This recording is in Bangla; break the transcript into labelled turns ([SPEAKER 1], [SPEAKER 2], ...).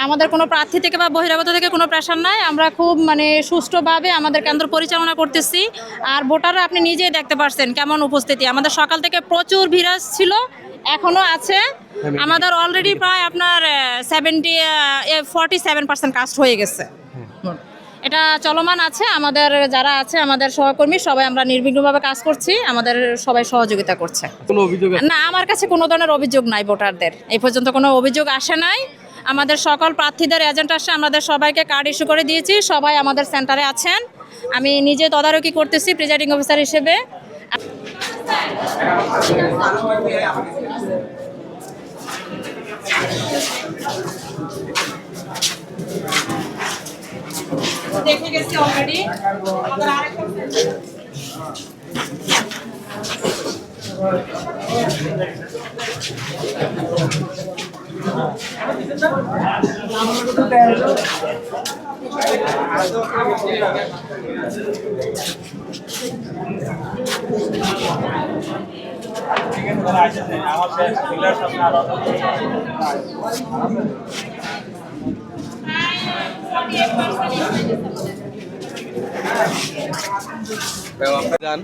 [SPEAKER 1] আমাদের কোনো প্রার্থী থেকে বা বহিরাগত থেকে কোনো প্রেশার নাই। আমরা খুব মানে সুষ্ঠুভাবে আমাদের কেন্দ্র পরিচালনা করতেছি। আর ভোটাররা আপনি নিজেই দেখতে পাচ্ছেন কেমন উপস্থিতি। আমাদের সকাল থেকে প্রচুর ভিড় ছিল, এখনও আছে। আমাদের অলরেডি প্রায় আপনার 47% কাস্ট হয়ে গেছে। এটা চলমান আছে। আমাদের যারা আছে আমাদের সহকর্মী সবাই আমরা নির্বিঘ্নভাবে কাজ করছি, আমাদের সবাই সহযোগিতা করছে।
[SPEAKER 2] কোনো অভিযোগ
[SPEAKER 1] না, আমার কাছে কোনো ধরনের অভিযোগ নাই। ভোটারদের এই পর্যন্ত কোনো অভিযোগ আসে নাই। আমাদের সকল প্রার্থীদের এজেন্ট আসে, আমাদের সবাইকে কার্ড ইস্যু করে দিয়েছি, সবাই আমাদের সেন্টারে আছেন। আমি নিজে তদারকি করতেছি প্রিজাইডিং অফিসার হিসেবে। দেখে গেছি অলরেডি। আমাদের আরেকটা
[SPEAKER 2] যান